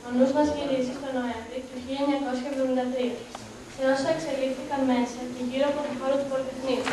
Ο νους μας γυρίζει στο Νοέμβρη του 1973, σε όσα εξελίχθηκαν μέσα και γύρω από το χώρο του Πολυτεχνείου.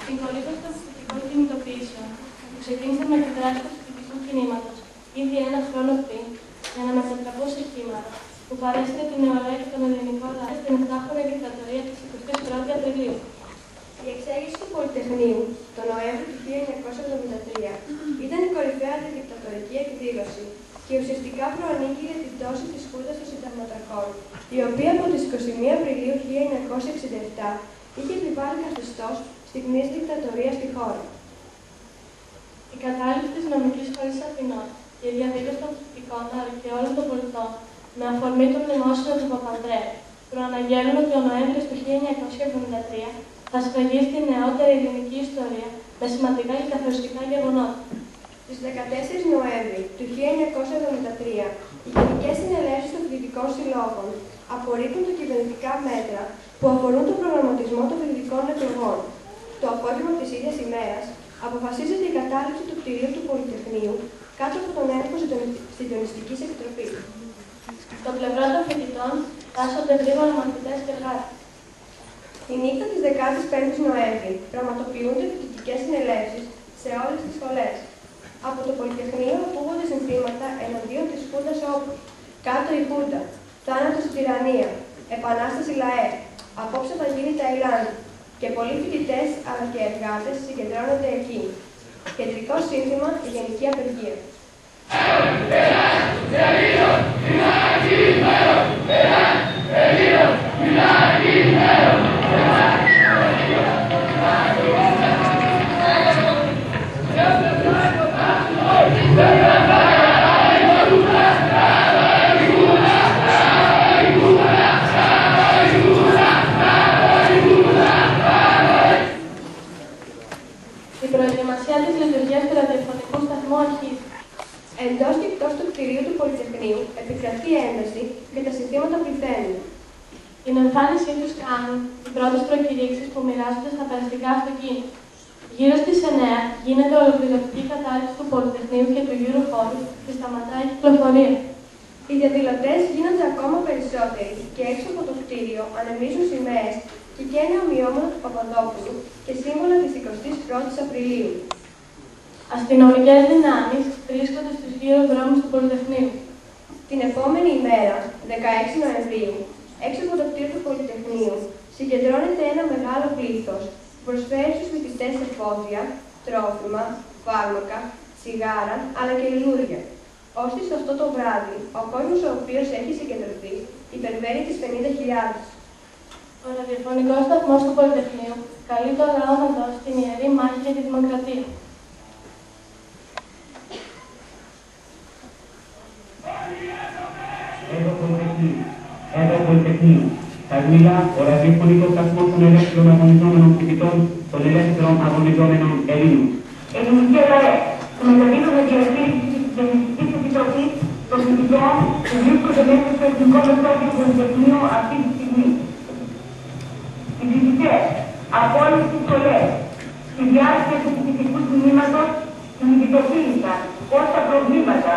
Την κολύμπωση των φοιτητικών κινητοποιήσεων, που ξεκίνησαν με τη δράση του φοιτητικού κινήματος ήδη ένα χρόνο πριν, για να μετατραπούν σε κύματα, που παρέσυρε την νεολαία και τον ελληνικό λαό στην 7χρονη δικτατορία της 21η Απριλίου. Η εξέγερση του Πολυτεχνείου το Νοέμβριο του 1973 ήταν η κορυφαία αντιδικτατορική εκδήλωση και ουσιαστικά προανήγγειλε την πτώση της Χούντας των Συνταγματαρχών, η οποία από τις 21 Απριλίου 1967 είχε επιβάλει καθεστώς στιγμής δικτατορίας στη χώρα. Η κατάληψη της νομικής χώρης Αθηνών και η διαδήλωση των φοιτητικών αλλά και όλων των πολιτών με αφορμή το μνημόσυνο του Παπανδρέου προαναγγέλνουν ότι ο Νοέμβρης του 1973 θα σφραγίσει τη νεότερη ελληνική ιστορία με σημαντικά και καθοριστικά γεγονότα. Στις 14 Νοέμβρη του 1973, οι Γενικές Συνελεύσεις των Φοιτητικών Συλλόγων απορρίπτουν τα κυβερνητικά μέτρα που αφορούν τον προγραμματισμό των φοιτητικών εκλογών. Το απόγευμα της ίδιας ημέρας αποφασίζεται η κατάληψη του κτηρίου του Πολυτεχνείου κάτω από τον έλεγχο Συντονιστικής Επιτροπής. Στο πλευρό των φοιτητών τάσσονται γρήγορα μαθητές και εργάτες. Τη νύχτα της 15ης Νοέμβρη πραγματοποιούνται φοιτητικές συνελεύσεις σε όλες τις σχολές. Από το Πολυτεχνείο ακούγονται συνθήματα εναντίον της Χούντας όπως «Κάτω η Χούντα», «Θάνατος στην τυραννία», «Επανάσταση ΛΑΕ», «Απόψε θα γίνει Ταϊλάνδη» και πολλοί φοιτητές αλλά και εργάτες συγκεντρώνονται εκεί. Κεντρικό σύνθημα η γενική απεργία. Η προετοιμασία της λειτουργίας του ραδιοφωνικού σταθμού αρχίζει. Εντός και εκτός του κτηρίου του Πολυτεχνείου επικρατεί ένταση και τα συνθήματα πληθαίνουν. Την εμφάνισή τους κάνουν οι πρώτες προκηρύξεις που μοιράζονται στα περαστικά αυτοκίνητα. Γύρω στις 9 γίνεται ολοκληρωτική κατάληψη του Πολυτεχνείου και του γύρου χώρου και σταματάει η κυκλοφορία. Οι διαδηλωτές γίνονται ακόμα περισσότεροι και έξω από το κτίριο ανεμίζουν σημαίες και καίνε ομοιώματα του Παπαδόπουλου και σύμβολα της 21ης Απριλίου. Αστυνομικές δυνάμεις βρίσκονται στους γύρω δρόμους του Πολυτεχνείου. Την επόμενη ημέρα, 16 Νοεμβρίου, έξω από το κτίριο του Πολυτεχνείου, συγκεντρώνεται ένα μεγάλο πλήθος που προσφέρει στους φοιτητές εφόδια, τρόφιμα, φάρμακα, τσιγάρα αλλά και λουλούδια. Ώστε σε αυτό το βράδυ, ο κόσμος ο οποίος έχει συγκεντρωθεί υπερβαίνει τις 50.000. Ο ραδιοφωνικός σταθμός του Πολυτεχνείου καλεί το λαό να δώσει την ιερή μάχη για τη δημοκρατία. Έργο Πολυτεχνείου. Καρμίλα, ο ραδιοφωνικός σταθμός των ελεύθερων αγωνιζόμενων φοιτητών, των ελεύθερων αγωνιζόμενων Ελλήνων. Ελληνική ΛΑΕ, που μεταδίδουμε διαστήριξη της Συντονιστικής Επιτροπής των φοιτητών που βρίσκονται μέσα στο Εθνικό Μεσόγειο Πολυτεχνείου αυτή τη στιγμή. Οι φοιτητές από όλες τις σχολές, στη διάρκεια του φοιτητικού κινήματος, συνειδητοποίησαν πως τα προβλήματα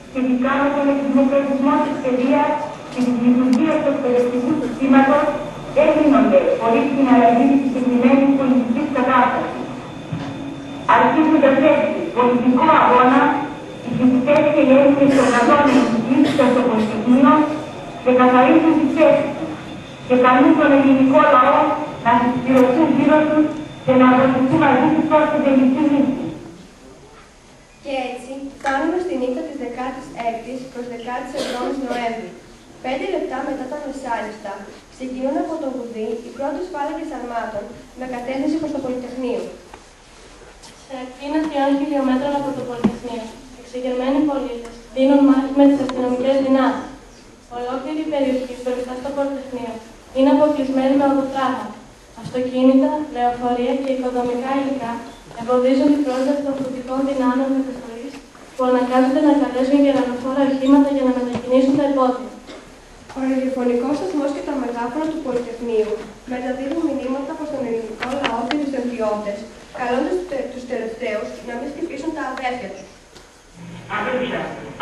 σχετικά με τον εκδημοκρατισμό της παιδείας και τη λειτουργία του εκπαιδευτικού συστήματος δεν γίνονται χωρίς την αλλαγή της συγκεκριμένης πολιτικής κατάστασης. Αρχίζοντας έτσι πολιτικό αγώνα, οι φοιτητές και οι Έλληνες εργαζόμενοι βρίσκονται στο Πολυτεχνείο και καθαρίζουν τις θέσεις τους και καλούν τον ελληνικό λαό να συσπηρωθούν γύρω τους και να βοηθούν μαζί τους ως την τελική νίκη. Και έτσι φτάνουμε στη νύχτα της 16ης προς 17ης Νοέμβρη. 5 λεπτά μετά τα μεσάνυχτα ξεκινούν από το Βουδί οι πρώτες φάλαγγες αρμάτων με κατεύθυνση προς το Πολυτεχνείο. Σε ακτίνα 3 χιλιόμετρων από το Πολυτεχνείο, εξεγερμένοι πολίτες δίνουν μάχη με τις αστυνομικές δυνάμεις. Ολόκληρη η περιοχή μπροστά στο Πολυτεχνείο είναι αποκλεισμένη με οδοτράγματα, αυτοκίνητα, λεωφορεία και οικοδομικά υλικά εμποδίζουν την πρόσβαση των φροντικών δυνάμεων μεταφορής που αναγκάζονται να καλέσουν γερανοφόρα οχήματα για να μετακινήσουν τα εμπόδια. Ο ραδιοφωνικός σταθμός και τα μεγάφωνα του Πολυτεχνείου μεταδίδουν μηνύματα προς τον ελληνικό λαό και τους στρατιώτες, καλώντας τους τελευταίους να μην χτυπήσουν τα αδέρφια τους.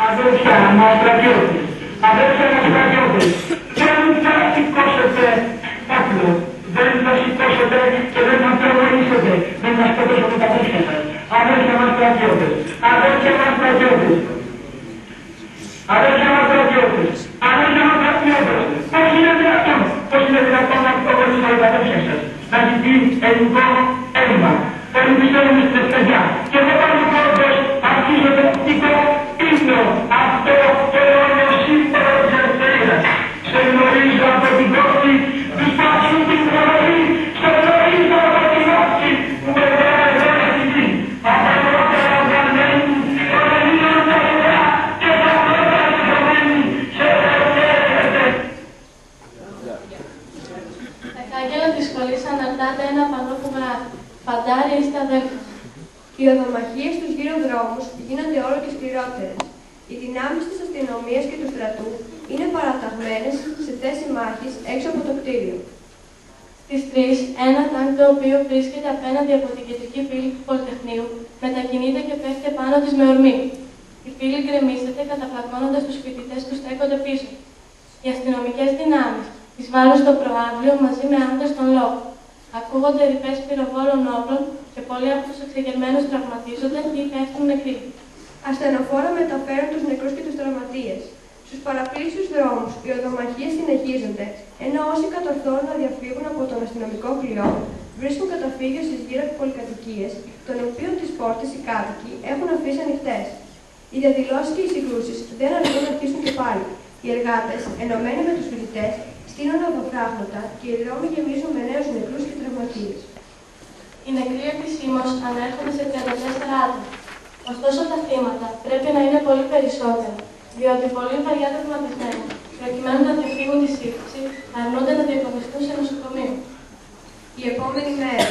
Αδέρφια μας στρατιώτες, αδέρφια μας στρατιώτες, δεν θα σηκώσετε όπλο, δεν θα σηκώσετε και δεν θα προχωρήσετε, δεν θα σκοτώσετε τα αδέρφια σας. Αδέρφια μας στρατιώτες, αδέρφια μας στρατιώτες, αδέρφια μας στρατιώτες, αδέρφια μας στρατιώτες, πώς είναι δυνατόν να προχωρήσετε τα αδέρφια σας, να ζητεί ελληνικό έλλειμμα, πολιτιστέρουμε στην ευκαιριά και δεν πάρει πρώτος αρχίζω το οπτικό ύπνο, αυτό το αιώνιο σύμβολο της ελευθερίας. Σε γνωρίζω από την κόψη του σπάσου την προβολή, σε γνωρίζω από την όψη που με βγάζει όλα στη γη. Από νωρότερα βγαλμένη, προβολίων τα ιδέα και τα πρώτα δικαιωμένη, σε ευχαριστώ. Τα κάγκελα της σχολής αναρτάται ένα πανό που γράφει «Φαντάρι είστε αδέρφια». Οι οδομαχίες στους γύρω δρόμους γίνονται όλο και σκληρότερες. Οι δυνάμεις της αστυνομίας και του στρατού είναι παραταγμένες σε θέση μάχης έξω από το κτίριο. Στις 3, ένα τάγκ το οποίο βρίσκεται απέναντι από την κεντρική πύλη του Πολυτεχνείου μετακινείται και πέφτει πάνω της με ορμή. Η πύλη γκρεμίζεται καταφλακώνοντας τους φοιτητές που στέκονται πίσω. Οι αστυνομικές δυνάμεις εισβάλλουν στο προαύλιο μαζί με άνδρες των λόγων. Ακούγονται ρηπές πυροβόλων όπλων και πολλοί από τους εξεγερμένους τραυματίζονται ή πέφτουν νεκροί. Ασθενοφόρα μεταφέρουν τους νεκρούς και τους τραυματίες. Στους παραπλήσιους δρόμους οι οδομαχίες συνεχίζονται, ενώ όσοι κατορθώνουν να διαφύγουν από τον αστυνομικό κλειό βρίσκουν καταφύγιο στις γύρω πολυκατοικίες, των οποίων τις πόρτες οι κάτοικοι έχουν αφήσει ανοιχτές. Οι διαδηλώσεις και οι συγκρούσεις δεν αρκούν να αρχίσουν και πάλι. Οι εργάτες, ενωμένοι με τους φοιτητές, στείνουν οδοφράγματα και οι δρόμοι γεμίζουν με νέους νεκρούς και τραυματίες. Οι νεκροί επισήμως ανέρχονται σε 34 άτομα. Ωστόσο, τα θύματα πρέπει να είναι πολύ περισσότερα, διότι πολλοί βαριά τραυματισμένοι, προκειμένου να διαφύγουν τη σύλληψη, αρνούνται να διακομιστούν σε νοσοκομείο. Η επόμενη μέρα.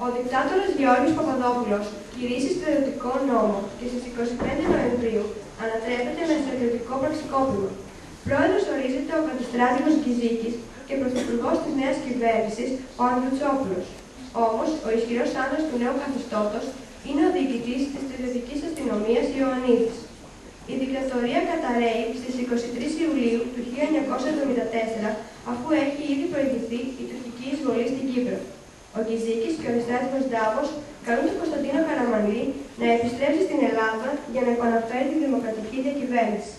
Ο δικτάτορας Γεώργιος Παπαδόπουλος κηρύσσει στρατιωτικό νόμο και στις 25 Νοεμβρίου ανατρέπεται με στρατιωτικό πραξικόπημα. Πρόεδρος ορίζεται ο καταστράτηγος Γκυζίκης και πρωθυπουργός της νέας κυβέρνησης ο Ανδρουτσόπουλος. Όμως, ο ισχυρός άνδρας του νέου καθεστώτος είναι ο διοικητής της στρατιωτικής αστυνομίας Ιωαννίδης. Η δικτατορία καταρρέει στις 23 Ιουλίου του 1974, αφού έχει ήδη προηγηθεί η τουρκική εισβολή στην Κύπρο. Ο Γκυζίκης και ο αντιστράτηγος Ντάβος καλούν τον Κωνσταντίνο Καραμανλή να επιστρέψει στην Ελλάδα για να επαναφέρει τη δημοκρατική διακυβέρνηση.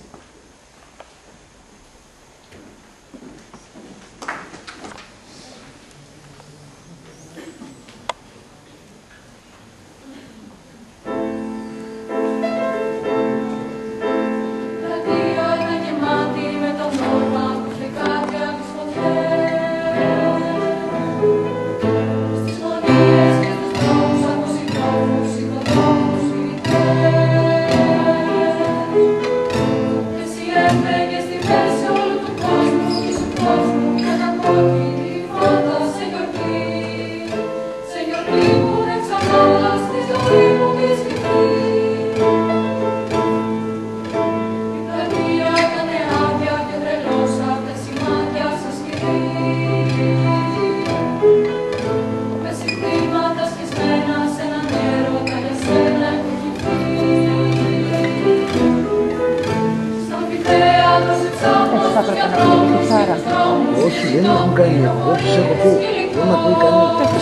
Όχι, δεν έχουν κάνει. Όχι, σε έχω πει. Δεν με ακούει κανείς.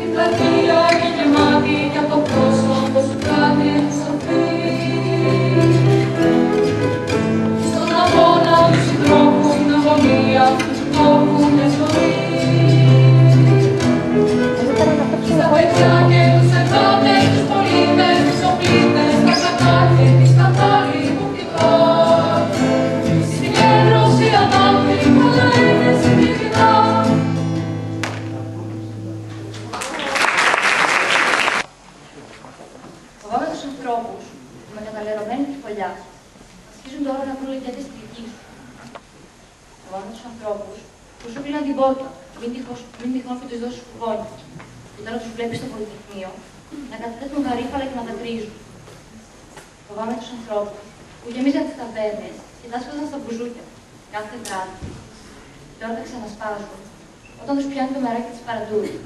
Η πλατεία είναι γεμάτη και από το πρόσωπο σου κάτι ενσωθεί. Στον αγώνα του συντρόφου, την αγωνία του συντρόφου μια ζωή. Στα παιδιά και τους εργάτες, τους πολίτες, τους οπλίτες, τα κατάρτια της κατάλληλου κτυπά. Φοβάμαι τους ανθρώπους που σου κλείναν την πόρτα, μην τυχόν και τους δώσεις κουπόνια. Και τώρα τους βλέπεις στο Πολυτεχνείο να καταθέτουν γαρίφαλα και να δακρύζουν. Φοβάμαι τους ανθρώπους που γεμίζαν τις ταβέρνες και τάσκαζαν στα μπουζούκια κάθε βράδυ. Και τώρα τα ξανασπάζουν όταν τους πιάνει το μεράκι της παραντούρης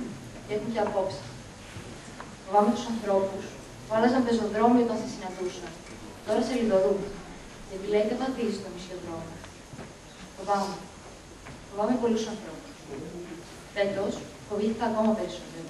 και έχουν και απόψε. Φοβάμαι τους ανθρώπους που άλλαζαν πεζοδρόμιο όταν σε συναντούσαν. Τώρα σε λιδωρούν, γιατί λέει δεν πατήσει το μισιοδρόμιο. Φοβάμαι πολλούς ανθρώπους. Φέτος φοβήθηκα ακόμα περισσότερο.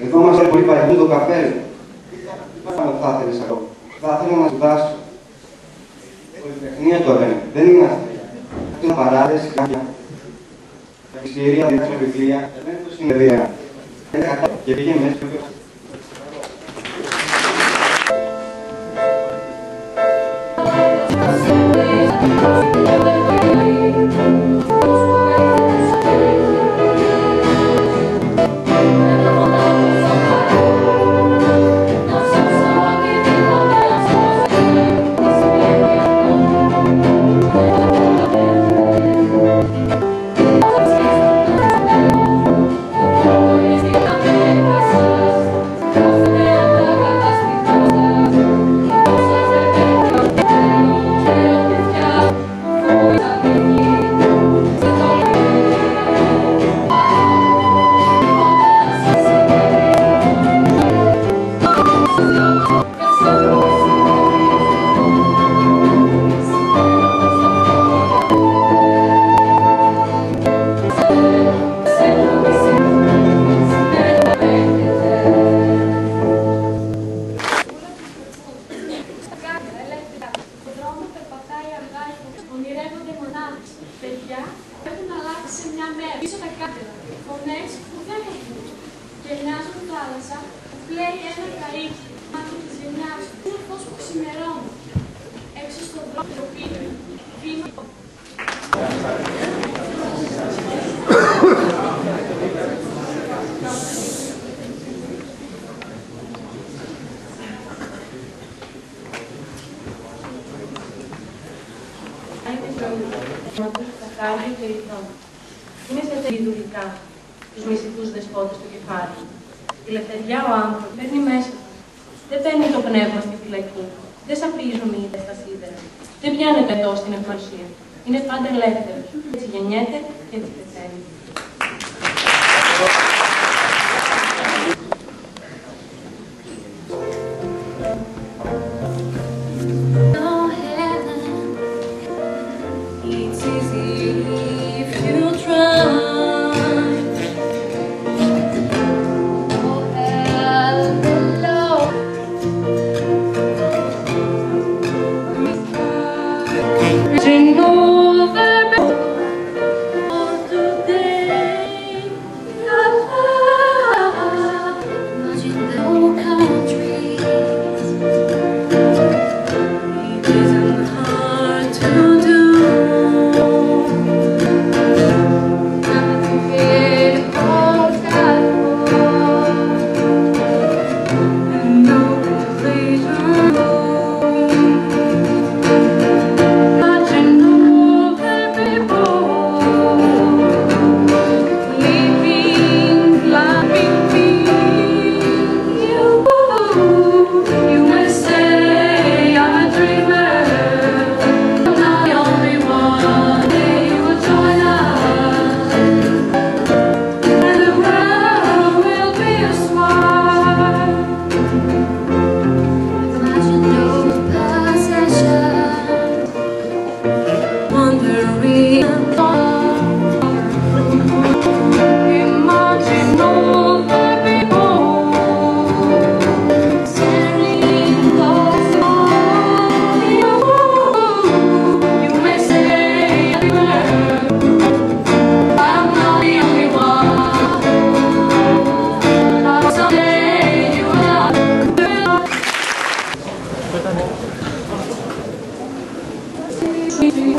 Εδώ μας έρχονται παγιούν το καπέλο. Θα ήθελες αυτό. Θα ήθελα να σου δάσω. Πολυτεχνία τώρα είναι. Δεν είναι αυτή. Αυτό είναι παράδεση, κάποια ευκαιρία, διάφορα βιβλία. Δεν είναι το συνεδρία. Και πήγε μέσα. Ονειρεύονται μονάδες. Παιδιά έχουν αλλάξει σε μια μέρα. Πίσω τα κάτερα. Φωνές που δεν έχουν. Γελιάζουν θάλασσα που πλέει ένα καΐκι. Μάτια της γενιάς του. Είναι φως που ξημερώνει. Έξω στον δρόμο το πίνει. Βήμα. Είναι σε τελειδουλικά τους μυστικούς δεσπότες του κεφάλι. Η ελευθεριά ο άνθρωπος παίρνει μέσα του. Δεν παίρνει το πνεύμα στη φυλακή. Δεν σαπίζουν οι ιδέες στα σίδερα. Δεν πιάνεται εδώ στην ευμαρσία. Είναι πάντα ελεύθερος. Έτσι γεννιέται και έτσι πεθαίνει.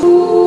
Ooh.